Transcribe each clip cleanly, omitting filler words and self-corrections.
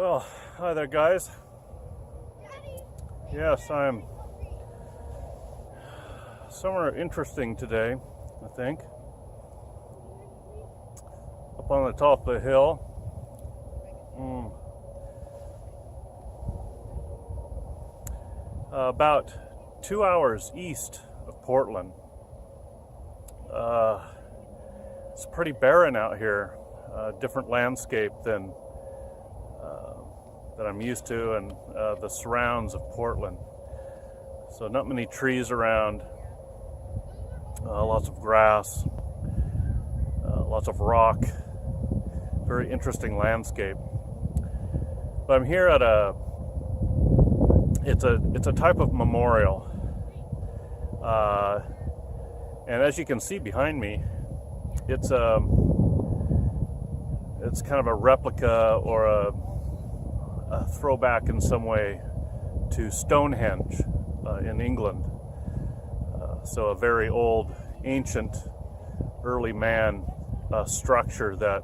Well, hi there, guys. Yes, I'm somewhere interesting today, I think. Up on the top of the hill. About 2 hours east of Portland. It's pretty barren out here. Different landscape than that I'm used to, and the surrounds of Portland. So not many trees around, lots of grass, lots of rock. Very interesting landscape. But I'm here at it's a type of memorial, and as you can see behind me, it's kind of a replica or a throwback in some way to Stonehenge in England. So a very old, ancient, early man structure that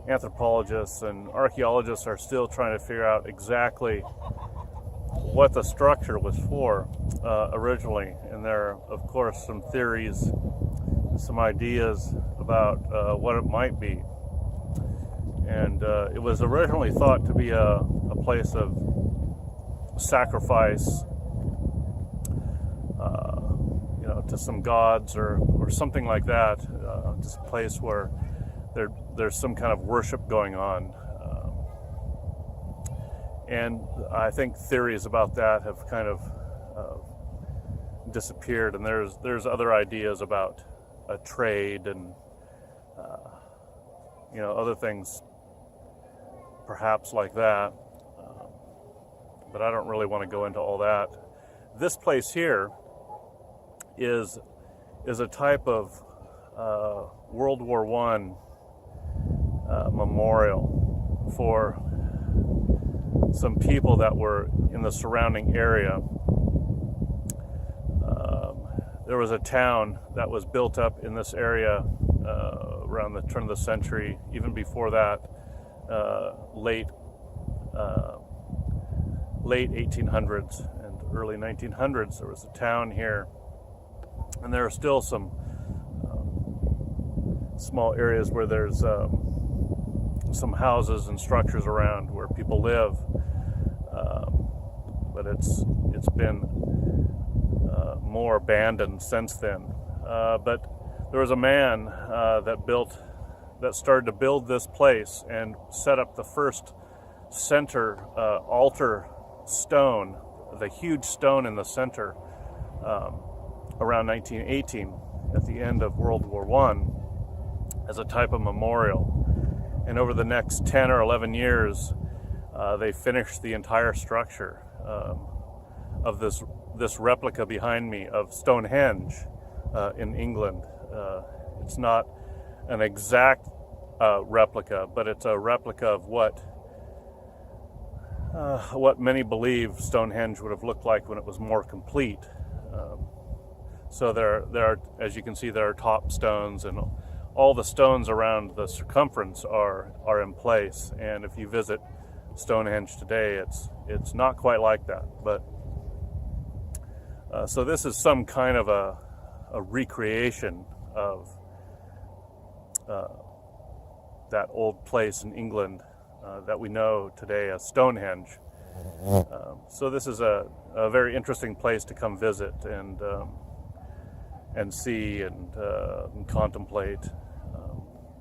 anthropologists and archaeologists are still trying to figure out exactly what the structure was for originally. And there are, of course, some theories, some ideas about what it might be. And it was originally thought to be a place of sacrifice, to some gods or something like that. Just a place where there's some kind of worship going on. And I think theories about that have kind of disappeared. And there's other ideas about a trade and other things perhaps like that, but I don't really want to go into all that. This place here is a type of World War I memorial for some people that were in the surrounding area. There was a town that was built up in this area around the turn of the century, even before that. Late 1800s and early 1900s, there was a town here, and there are still some small areas where there's some houses and structures around where people live, but it's been more abandoned since then. But there was a man that started to build this place and set up the first center altar stone, the huge stone in the center, around 1918, at the end of World War I, as a type of memorial. And over the next 10 or 11 years, they finished the entire structure of this replica behind me of Stonehenge in England. It's not an exact replica, but it's a replica of what many believe Stonehenge would have looked like when it was more complete. So there are, as you can see, there are top stones, and all the stones around the circumference are in place. And if you visit Stonehenge today, it's not quite like that. But so this is some kind of a recreation of that old place in England that we know today as Stonehenge. So this is a very interesting place to come visit and see and contemplate,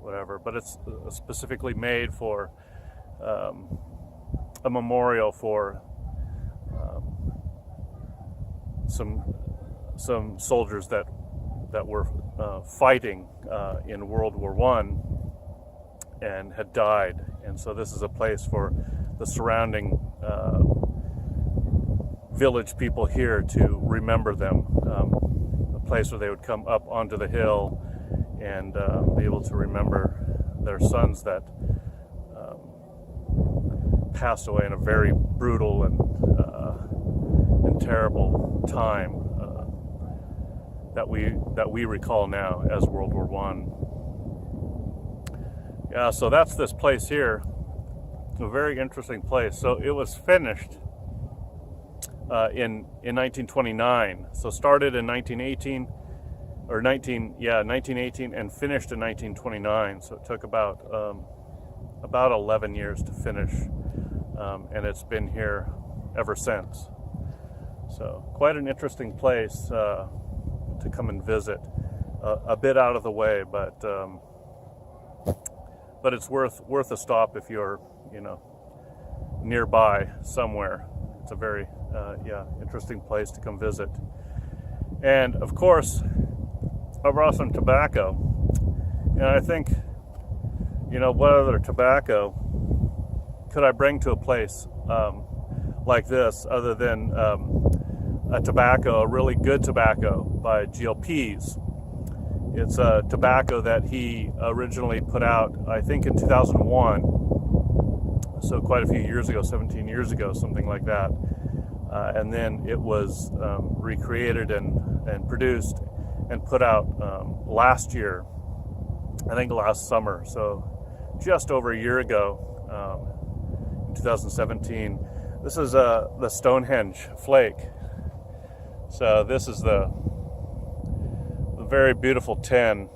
whatever. But it's specifically made for a memorial for some soldiers that were fighting in World War I and had died. And so this is a place for the surrounding village people here to remember them, a place where they would come up onto the hill and be able to remember their sons that passed away in a very brutal and terrible time that we recall now as World War I. Yeah, so that's this place here. a very interesting place. So it was finished in 1929. So started in 1918 or 1918 and finished in 1929. So it took about 11 years to finish, and it's been here ever since. So quite an interesting place to come and visit. A bit out of the way, but it's worth a stop if you're nearby somewhere. It's a very interesting place to come visit. And of course, I brought some tobacco, and I think, what other tobacco could I bring to a place like this other than a really good tobacco by Pease. It's a tobacco that he originally put out, I think, in 2001. So quite a few years ago, 17 years ago, something like that. And then it was recreated and produced and put out last year, I think last summer. So just over a year ago, in 2017. This is the Stonehenge Flake. So this is the very beautiful tin.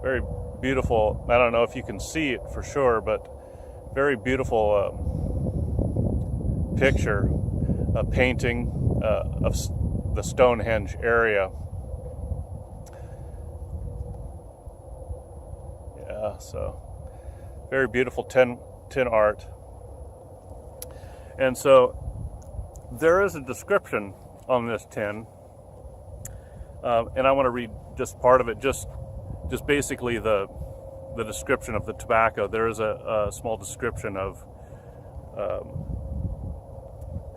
Very beautiful. I don't know if you can see it for sure, but very beautiful picture, a painting of the Stonehenge area. Yeah, so very beautiful tin art. And so there is a description on this tin, and I want to read just part of it, just basically the description of the tobacco. There is a small description of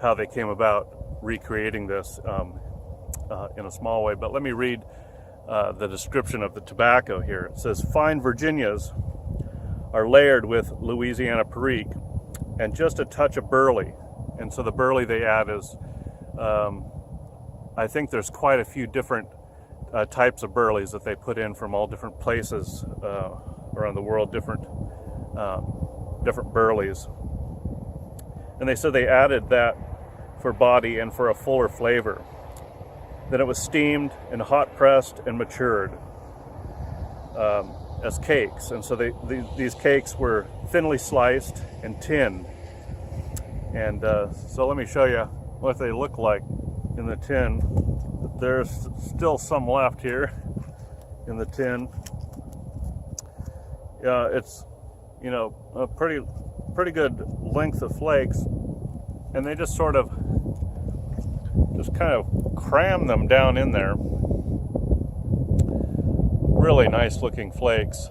how they came about recreating this in a small way. But let me read the description of the tobacco here. It says, "Fine Virginias are layered with Louisiana Perique and just a touch of Burley." And so the Burley they add is, I think there's quite a few different types of Burleys that they put in from all different places around the world, different Burleys. And they said they added that for body and for a fuller flavor. Then it was steamed and hot pressed and matured as cakes. And so these cakes were thinly sliced and tinned. And so let me show you what they look like in the tin. There's still some left here in the tin. It's a pretty good length of flakes, and they just sort of kind of cram them down in there. Really nice looking flakes.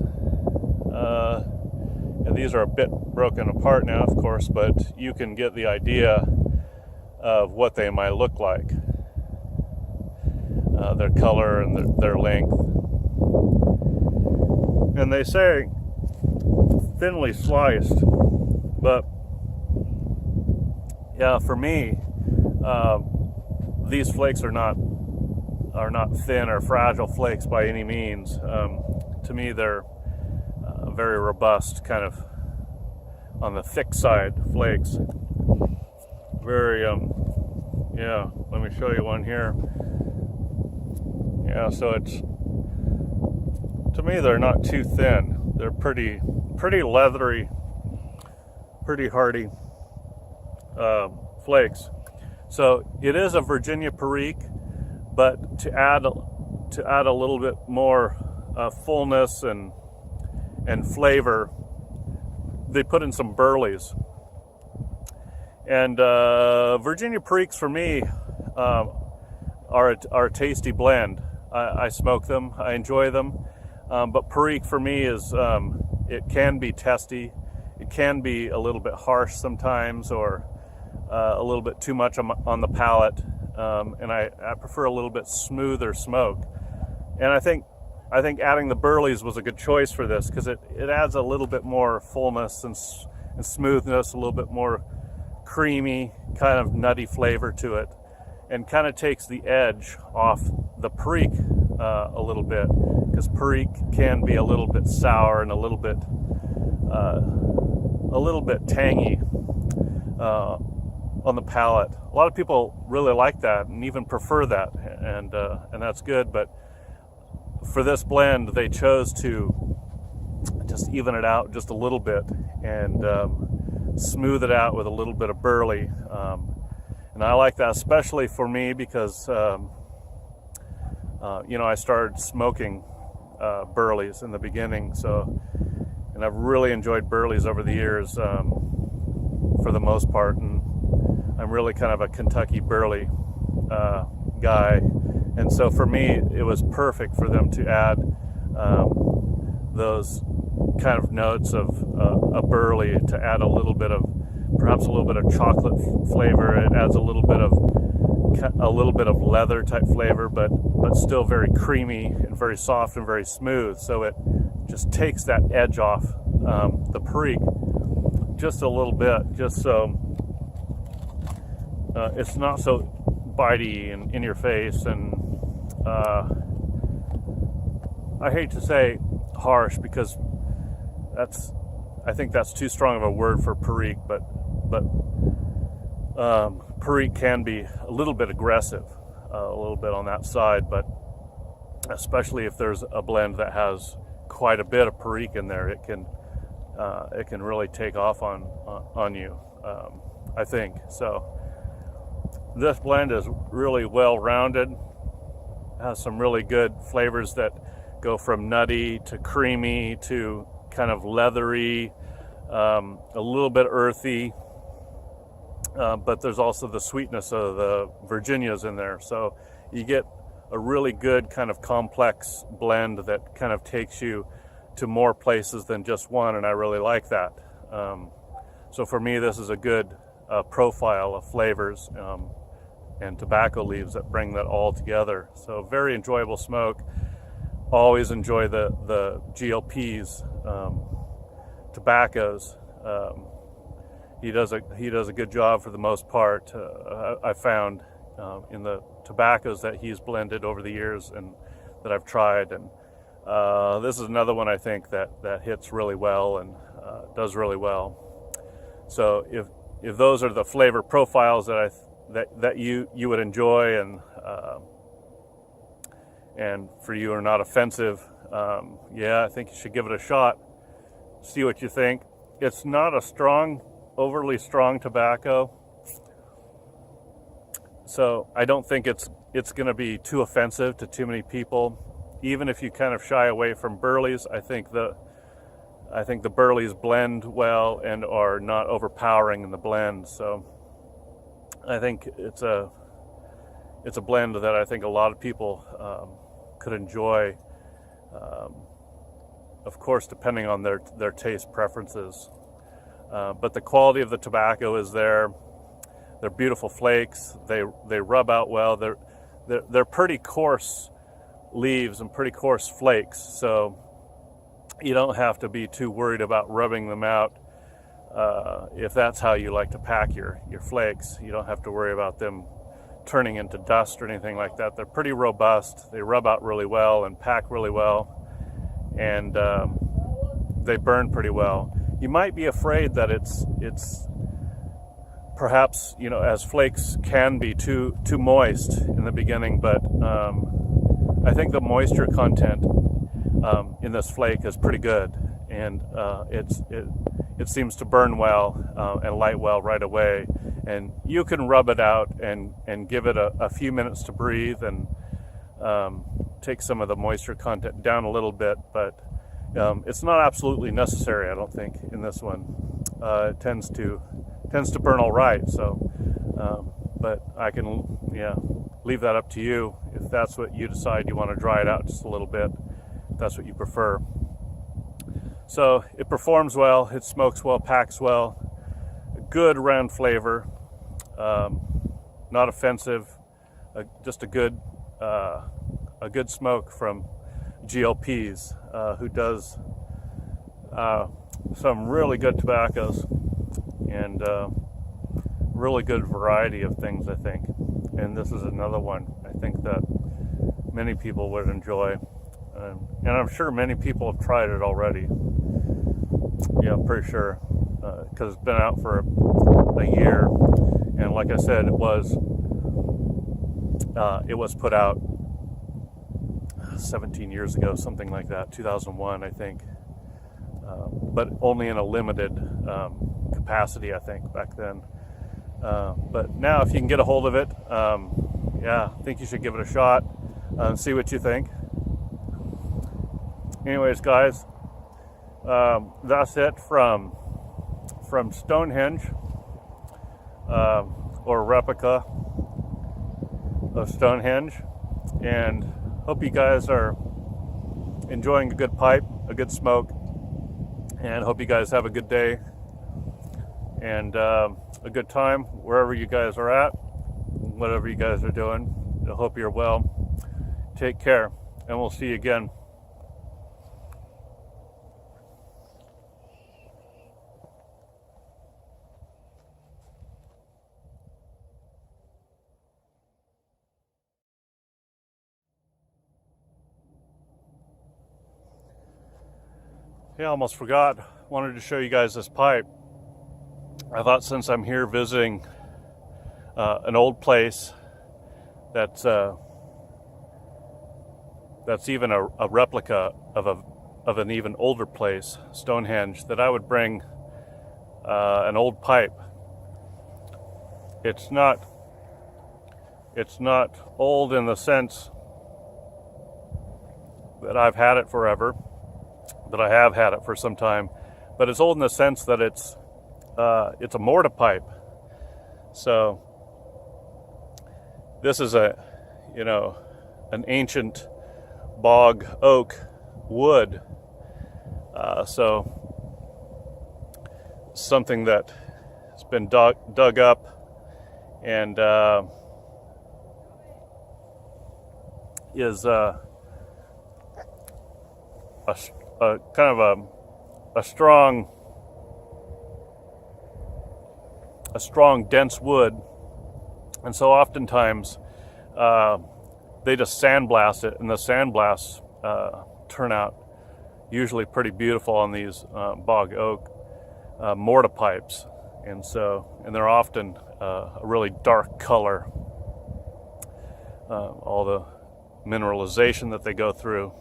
And these are a bit broken apart now, of course, but you can get the idea of what they might look like. Their color and their length. And they say thinly sliced, but yeah, for me, these flakes are not thin or fragile flakes by any means. To me, they're very robust, kind of on the thick side flakes. Very, yeah, let me show you one here. Yeah, so to me, they're not too thin. They're pretty leathery, pretty hardy flakes. So it is a Virginia Perique, but to add a little bit more fullness and flavor, they put in some Burleys. And Virginia Periques for me are a tasty blend. I smoke them, I enjoy them, but Perique for me is it can be testy, it can be a little bit harsh sometimes, or a little bit too much on the palate, and I prefer a little bit smoother smoke. And I think adding the Burleys was a good choice for this, because it adds a little bit more fullness and smoothness, a little bit more creamy, kind of nutty flavor to it, and kind of takes the edge off the Perique a little bit, because Perique can be a little bit sour and a little a little bit tangy on the palate. A lot of people really like that and even prefer that, and that's good. But for this blend, they chose to just even it out just a little bit and smooth it out with a little bit of burley. And I like that, especially for me, because I started smoking Burleys in the beginning, and I've really enjoyed Burleys over the years for the most part, and I'm really kind of a Kentucky Burley guy, and so for me it was perfect for them to add those kind of notes of a Burley, to add perhaps a little bit of chocolate flavor. It adds a little bit of leather type flavor, but still very creamy and very soft and very smooth. So it just takes that edge off the Perique just a little bit, just so it's not so bitey and in your face, and I hate to say harsh, because I think that's too strong of a word for Perique, but Perique can be a little bit aggressive, a little bit on that side, but especially if there's a blend that has quite a bit of Perique in there, it can really take off on you, I think. So this blend is really well-rounded, has some really good flavors that go from nutty to creamy to kind of leathery, a little bit earthy, but there's also the sweetness of the Virginias in there. So you get a really good kind of complex blend that kind of takes you to more places than just one, and I really like that. So for me, this is a good profile of flavors and tobacco leaves that bring that all together. So very enjoyable smoke. Always enjoy the GLP's tobaccos. He does a good job for the most part. I found in the tobaccos that he's blended over the years and that I've tried, and this is another one I think that hits really well and does really well. So if those are the flavor profiles that you would enjoy, and for you are not offensive, I think you should give it a shot. See what you think. It's not a overly strong tobacco, so I don't think it's going to be too offensive to too many people. Even if you kind of shy away from Burleys, I think the Burleys blend well and are not overpowering in the blend. So I think it's a blend that I think a lot of people could enjoy. Of course, depending on their taste preferences. But the quality of the tobacco is there. They're beautiful flakes. They rub out well. They're pretty coarse leaves and pretty coarse flakes. So you don't have to be too worried about rubbing them out. If that's how you like to pack your flakes, you don't have to worry about them turning into dust or anything like that. They're pretty robust. They rub out really well and pack really well, and they burn pretty well. You might be afraid that it's perhaps, as flakes can be too moist in the beginning, but I think the moisture content in this flake is pretty good, and it seems to burn well and light well right away. And you can rub it out and give it a few minutes to breathe and take some of the moisture content down a little bit, but it's not absolutely necessary, I don't think, in this one. It tends to burn all right. So, but I can leave that up to you if that's what you decide. You want to dry it out just a little bit, if that's what you prefer. So it performs well, it smokes well, packs well, a good round flavor, not offensive, just a good smoke from Pease, who does some really good tobaccos and really good variety of things, I think. And this is another one I think that many people would enjoy, and I'm sure many people have tried it already. Yeah, I'm pretty sure. because it's been out for a year. And like I said, it was put out 17 years ago, something like that, 2001, I think. But only in a limited capacity, I think, back then. But now, if you can get a hold of it, yeah, I think you should give it a shot and see what you think. Anyways, guys, that's it from Stonehenge, or replica of Stonehenge, and hope you guys are enjoying a good pipe, a good smoke, and hope you guys have a good day and a good time wherever you guys are at, whatever you guys are doing. I hope you're well. Take care, and we'll see you again. Yeah, I almost forgot. Wanted to show you guys this pipe. I thought, since I'm here visiting an old place that's even a replica of an even older place, Stonehenge, that I would bring an old pipe. It's not old in the sense that I've had it forever, that I have had it for some time, but it's old in the sense that it's a mortar pipe. So this is an ancient bog oak wood. So something that has been dug up and is a kind of a strong dense wood, and so oftentimes they just sandblast it, and the sandblasts turn out usually pretty beautiful on these bog oak mortar pipes, and they're often a really dark color. All the mineralization that they go through,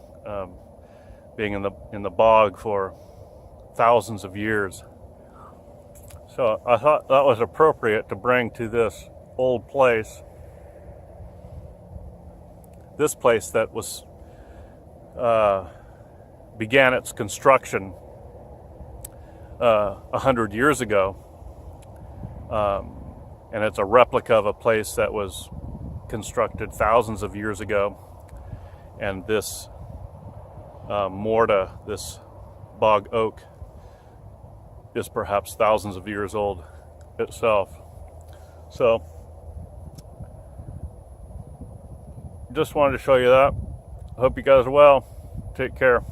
being in the bog for thousands of years. So I thought that was appropriate to bring to this old place. This place that was began its construction 100 years ago, and it's a replica of a place that was constructed thousands of years ago. And this mortar, this bog oak, is perhaps thousands of years old itself. So just wanted to show you that. Hope you guys are well. Take care.